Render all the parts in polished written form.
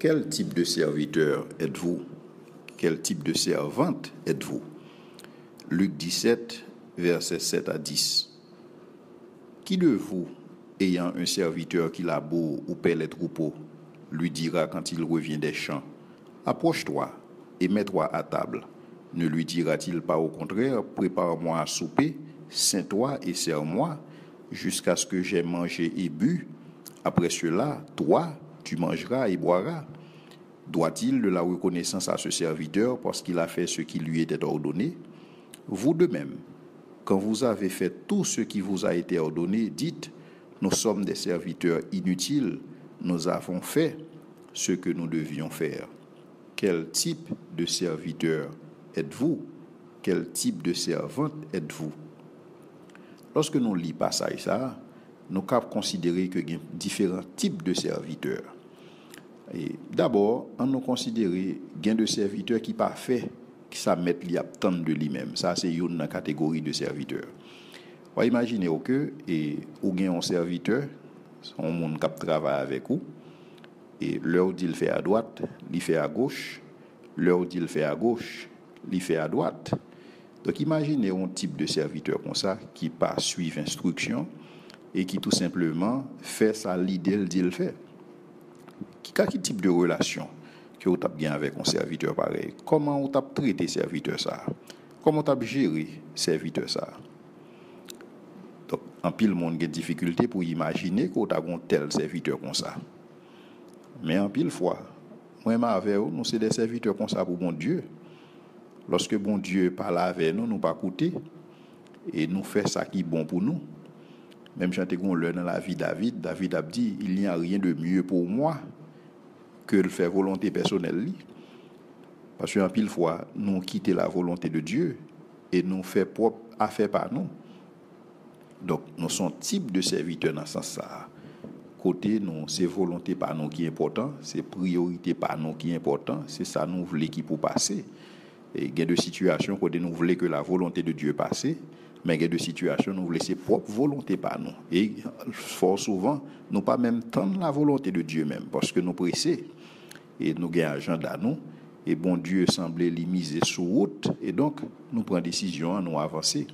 quel type de serviteur êtes-vous? Quel type de servante êtes-vous? Luc 17, versets 7 à 10. Qui de vous, ayant un serviteur qui laboure ou paie les troupeaux, lui dira quand il revient des champs, « Approche-toi et mets-toi à table ». Ne lui dira-t-il pas au contraire, « Prépare-moi à souper, ceins-toi et sers-moi, jusqu'à ce que j'aie mangé et bu. Après cela, toi, tu mangeras et boiras. » Doit-il de la reconnaissance à ce serviteur parce qu'il a fait ce qui lui était ordonné? Vous de même, quand vous avez fait tout ce qui vous a été ordonné, dites, « Nous sommes des serviteurs inutiles, nous avons fait ce que nous devions faire. » Quel type de serviteur êtes-vous? Quel type de servante êtes-vous? Lorsque nous lisons passage ça, nous pouvons considérer qu'il y a différents types de serviteurs. Et d'abord, on nous considère qu'il y a des serviteurs qui pas fait, qui s'amettent li attendre de lui-même. Ça c'est une catégorie de serviteurs. On va imaginer que ou gagne un serviteur, son monde qui travaille avec vous, et l'heure dit il fait à droite, il fait à gauche, l'heure dit il fait à gauche, il fait à droite. Donc imaginez un type de serviteur comme ça qui pas suivre instruction et qui tout simplement fait ça l'idée dit il fait. Quel type de relation que vous avez bien avec un serviteur pareil? Comment vous avez traité serviteur ça? Comment vous avez géré serviteur ça? Donc, en pile monde a des difficultés pour imaginer que vous avez un tel serviteur comme ça. Mais en pile fois, moi avec vous, nous sommes des serviteurs comme ça pour bon Dieu. Lorsque bon Dieu parle avec nous, nous pas écouter et nous fait ça qui est bon pour nous. Même quand on le dans la vie David a dit, il n'y a rien de mieux pour moi que de faire volonté personnelle. Parce qu'en pile fois, nous quittons la volonté de Dieu et nous faisons propre affaire par nous. Donc, nous sommes type de serviteurs dans ce sens-là. Côté nous, c'est volonté par nous qui est important, c'est priorité par nous qui est important, c'est ça nous voulons qui pour passer. Et il y a des situations où nous voulons que la volonté de Dieu passe, mais il y a des situations où nous voulons ses propres volontés par nous. Et fort souvent, nous pas même tendre la volonté de Dieu même, parce que nous pressés. Et nous avons un agenda à nous, et bon Dieu semblait les miser sur route, et donc nous prenons décision, nous avancer.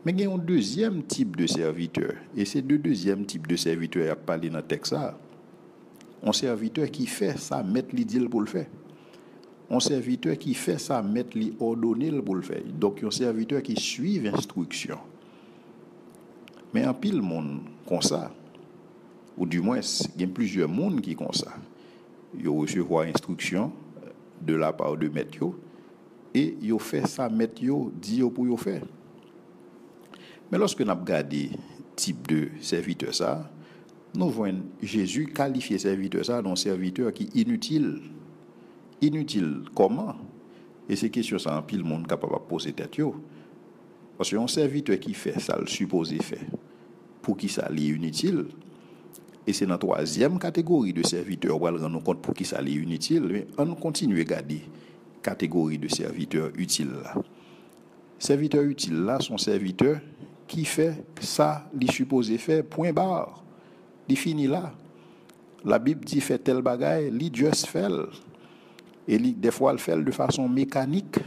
Mais il y a un deuxième type de serviteur, et c'est le deuxième type de serviteur à parler dans le texte. Un serviteur qui fait ça, mettre l'idée pour le faire. Un serviteur qui fait ça, mettre les ordonnées pour le faire. Donc, un serviteur qui suit l'instruction. Mais en pile monde comme ça, ou du moins, il y a plusieurs mondes qui comme ça. Ils recevoir instruction de la part de maître et ils fait ça, maître dit pour y faire. Mais lorsque nous regardons le type de serviteur ça, nous voyons Jésus qualifier serviteur ça d'un serviteur qui est inutile. Inutile comment? Et c'est question ça en pile monde capable de poser tête yo. Parce qu'un serviteur qui fait ça le supposé faire pour qui ça est inutile. Et c'est dans la troisième catégorie de serviteurs où on rend compte pour qui ça est inutile, mais on continue à garder catégorie de serviteurs utiles là. Serviteurs utiles là sont serviteurs qui fait ça il supposé faire point barre. Il finit là. La Bible dit fait tel bagaille, il juste fait. Et des fois, elle fait de façon mécanique.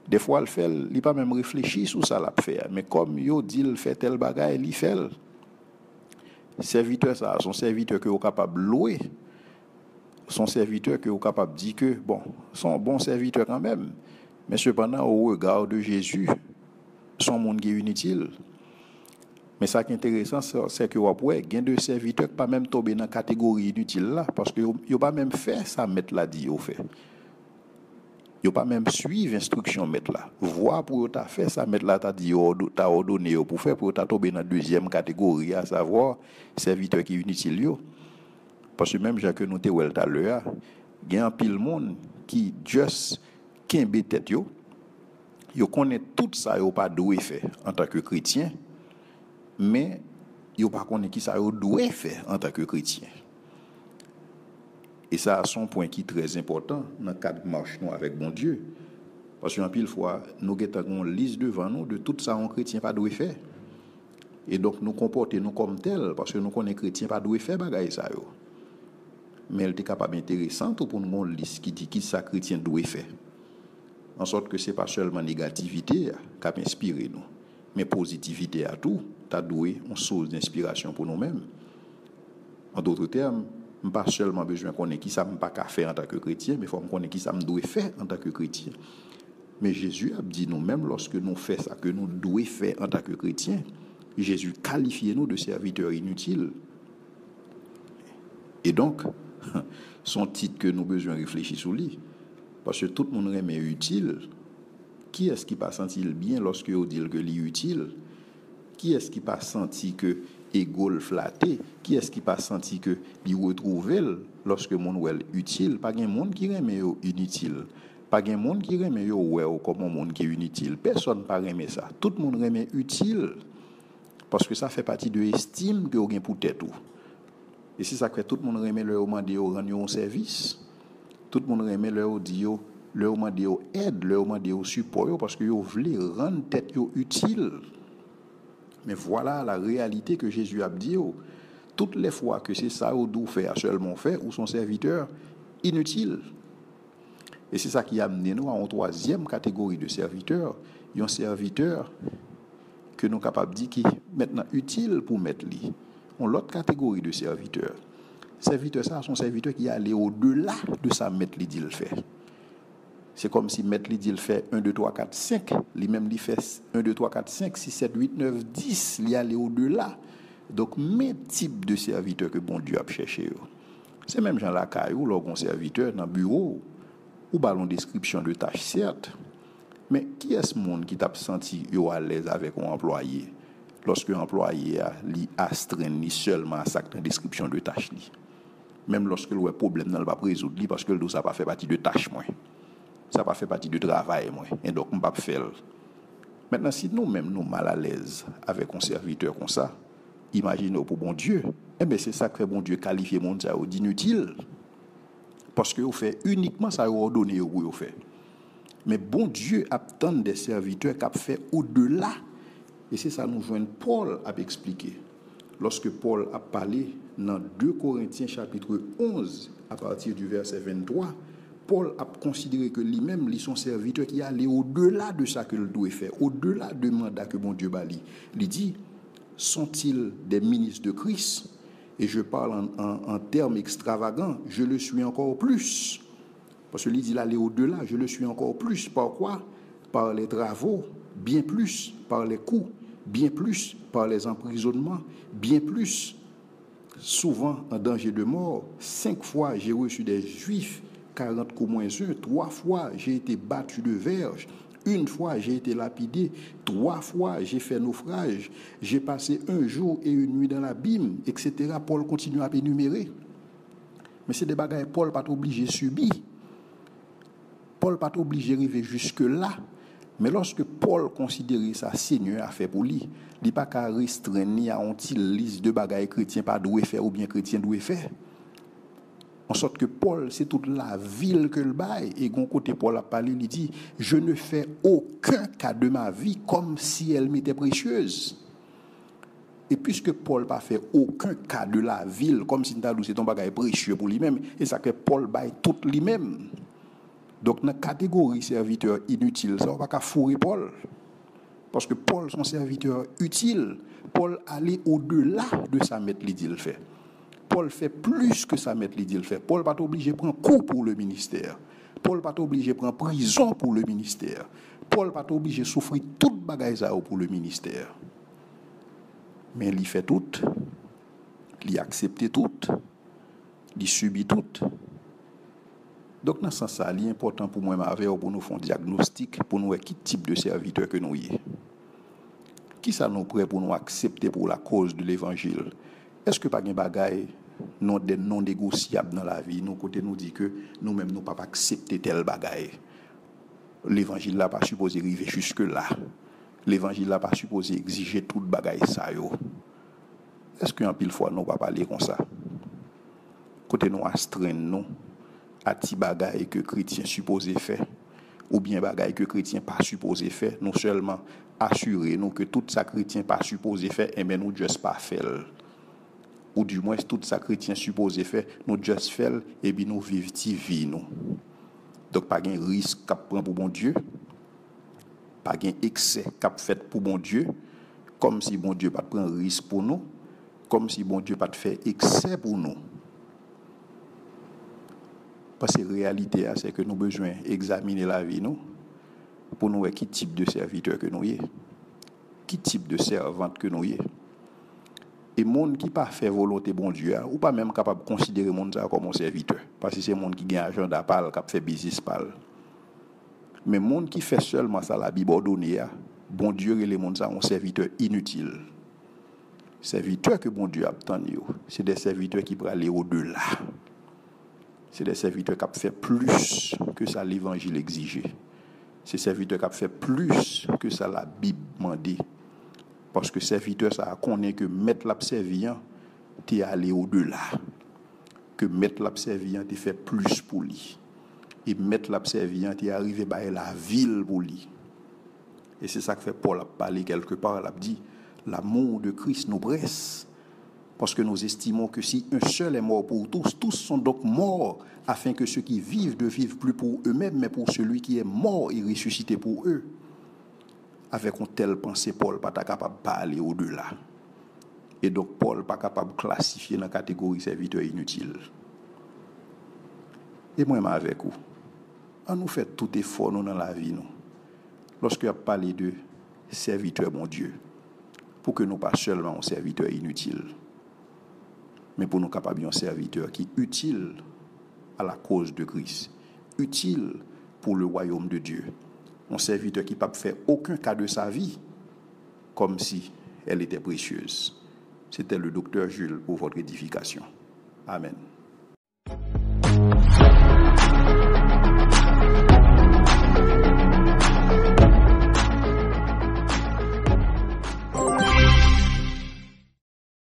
Des fois, elle fait, il pas même réfléchir sur ça l'a faire. Mais comme yo dit, il fait tel bagaille, il fait. Serviteur ça, son serviteur que est capable de louer. Son serviteur que est capable de dire que bon, son bon serviteur quand même. Mais cependant, au regard de Jésus, son monde qui est inutile. Mais ça qui est intéressant, c'est que après, il y a des serviteurs qui pas même tomber dans la catégorie inutile là, parce que ils pas même fait ça mettre là dit au fait. Ils pas même suivre instruction mettre là. Voir pour ta fait ça mettre là t'a dit t'a ordonné pour faire pour ta tomber dans la deuxième catégorie, à savoir serviteur qui est inutile yo. Parce que même Jacques nous te wel tout à l'heure, il y a un pile monde qui juste kembe tête yo. Yo connaît tout ça yo pas doué faire en tant que chrétien. Mais yo pas connaît qui ça yo doit faire en tant que chrétien. Et ça a son point qui est très important dans le cadre de marche nous avec bon Dieu. Parce qu'en pile fois, nous avons une liste devant nous de tout ça un chrétien pas doit faire. Et donc nous comporter nous comme tel parce que nous connaissons chrétien pas doit faire bagaille ça yo. mais elle était capable intéressante pour nous une liste qui dit qui ça chrétien doit faire. En sorte que ce n'est pas seulement négativité qui a inspiré nous, mais positivité à tout, tu as doué une source d'inspiration pour nous-mêmes. En d'autres termes, je n'ai pas seulement besoin de connaître qui ça ne pas faire en tant que chrétien, mais il faut connaître qui ça me doit faire en tant que chrétien. Mais Jésus a dit nous-mêmes, lorsque nous faisons ça que nous devons faire en tant que chrétiens, Jésus qualifie nous de serviteurs inutiles. Et donc, son titre que nous avons besoin de réfléchir sur lui, parce que tout le monde remet utile. Qui est-ce qui pas senti bien lorsque on dit que lui utile? Qui est-ce qui pas senti que égol flatté? Qui est-ce qui pas senti que lui retrouver lorsque mon well utile? Pas un monde qui remet inutile. Pas un monde qui remet comme un monde qui est inutile. Personne pas remet ça. Tout le monde remet utile parce que ça fait partie de l'estime que vous avez pour tête. Et c'est ça que tout le monde remet leur demander de rendre un service. Tout le monde remet leur dire leur demander aide, leur demander support parce que vous voulez rendre tête utile. Mais voilà la réalité que Jésus a dit. Toutes les fois que c'est ça, vous doit faire seulement faire, ou son serviteur inutile. Et c'est ça qui a amené nous à une troisième catégorie de serviteurs. Il y a un serviteur que nous sommes capables de dire qui est maintenant utile pour mettre lui. On a l'autre catégorie de serviteurs. Serviteurs, ça, sont serviteurs qui allaient au-delà de ça, mettre lui dit le faire. C'est comme si mettre lui dit le fait 1, 2, 3, 4, 5. Lui-même, il fait 1, 2, 3, 4, 5, 6, 7, 8, 9, 10. Il allait au-delà. Donc, même type de serviteur que bon Dieu a cherché. C'est même Jean Lacaille ou l'orgon serviteur dans le bureau ou ballon description de tâches, certes. Mais qui est ce monde qui t'a senti à l'aise avec un employé lorsque l'employé a astreint seulement à sa description de tâches? Même lorsque le problème n'a pas résoudre parce que ça n'a pas fait partie de tâches moins. Ça n'a pas fait partie du travail moins. Et donc, on ne peut pas faire. Maintenant, si nous-mêmes nous mal à l'aise avec un serviteur comme ça, imaginez pour bon Dieu, eh bien c'est ça que bon Dieu qualifie mon Dieu d'inutile. Parce que vous fait uniquement ça ordonné pour vous faire. Mais bon Dieu attend des serviteurs qui ont fait au-delà. Et c'est ça nous joint Paul a expliqué. Lorsque Paul a parlé dans 2 Corinthiens chapitre 11, à partir du verset 23, Paul a considéré que lui-même, son serviteur qui allait au-delà de ça que le doit faire, au-delà du mandat que bon Dieu bali. Il dit, sont-ils des ministres de Christ? Et je parle en termes extravagants, je le suis encore plus. Parce que lui dit, il allait au-delà, je le suis encore plus. Par quoi? Par les travaux, bien plus par les coups, bien plus par les emprisonnements, bien plus, souvent en danger de mort. 5 fois, j'ai reçu des Juifs, 40 coups moins 1. 3 fois, j'ai été battu de verge. 1 fois, j'ai été lapidé. 3 fois, j'ai fait naufrage. J'ai passé 1 jour et 1 nuit dans l'abîme, etc. Paul continue à énumérer. Mais c'est des bagages Paul pas obligé de subir. Paul pas obligé de arriver jusque-là. Mais lorsque Paul considérait ça Seigneur a fait pour lui, il n'est pas qu'à restreindre à une liste de bagages chrétiens pas doit faire ou bien chrétiens doit faire. En sorte que Paul, c'est toute la ville que le bail. Et d'un côté, Paul a parlé, il dit, je ne fais aucun cas de ma vie comme si elle m'était précieuse. Et puisque Paul n'a pas fait aucun cas de la ville comme si c'est un bagage précieux pour lui-même, et ça que Paul baille tout lui-même. Donc, dans la catégorie serviteur inutile, ça ne va pas fourrer Paul. Parce que Paul, son serviteur utile, Paul allait au-delà de sa maître l'idée le fait. Paul fait plus que sa maître l'idée le fait. Paul n'est pas obligé de prendre coup pour le ministère. Paul n'est pas obligé de prendre prison pour le ministère. Paul n'est pas obligé de souffrir toute bagaille pour le ministère. Mais il fait tout, il accepte tout, il subit tout. Donc, dans ce sens, il est important pour moi pour nous faire un diagnostic, pour nous voir quel type de serviteur que nous sommes. Qui ça nous prêt pour nous accepter pour la cause de l'évangile? Est-ce que pas un bagaille non négociable dans la vie? Nous côté nous dit que nous-mêmes nous pas accepter tel bagaille. L'évangile là pas supposé arriver jusque là. L'évangile là pas supposé exiger toute bagaille ça yo. Est-ce qu'un pile fois nous pas parler comme ça? Côté nous astreindre nous à ti bagaille que chrétien supposé faire ou bien bagaille que chrétien pas supposé faire, non seulement assurer nous que tout ça chrétien pas supposé faire et mais nous juste pas faire. ou du moins tout ça chrétien supposé faire, nous juste faire et puis nous vivre ti vie nous. Donc pas un risque qu'a prend pour bon Dieu, pas un excès qu'a fait pour bon Dieu, comme si bon Dieu pas prend risque pour nous, comme si bon Dieu pas fait excès pour nous. Parce que la réalité, c'est que nous avons besoin d'examiner la vie nous pour nous voir quel type de serviteur que nous sommes, quel type de servante que nous sommes. Et les gens qui ne pas fait volonté bon Dieu, ou pas même capable de considérer les gens comme un serviteur, parce que c'est les gens qui ont un agenda, qui fait business. Mais les gens qui fait seulement ça, la Bible ordonne, bon Dieu et les gens sont un serviteur inutile. Serviteurs que bon Dieu attend, c'est des serviteurs qui peuvent aller au-delà. C'est des serviteurs qui ont fait plus que ça l'évangile exigeait. C'est des serviteurs qui ont fait plus que ça la Bible demandait. Parce que serviteur, ça connaît que mettre l'observant, tu es allé au-delà. Que mettre l'observant, tu fait plus pour lui. Et mettre l'observant, tu es arrivé à la ville pour lui. Et c'est ça que fait Paul a parlé quelque part. Il a dit, l'amour de Christ nous presse. Parce que nous estimons que si un seul est mort pour tous, tous sont donc morts, afin que ceux qui vivent ne vivent plus pour eux-mêmes, mais pour celui qui est mort et ressuscité pour eux. Avec une telle pensée, Paul n'est pas capable de parler au-delà. Et donc, Paul n'est pas capable de classifier dans la catégorie serviteur inutile. Et moi, je suis avec vous. On nous fait tout effort nous, dans la vie. Nous. Lorsque a parlé de serviteur, mon Dieu, pour que nous pas seulement un serviteur inutile, mais pour nous capables un serviteur qui est utile à la cause de Christ, utile pour le royaume de Dieu. Un serviteur qui ne peut faire aucun cas de sa vie comme si elle était précieuse. C'était le docteur Jules pour votre édification. Amen.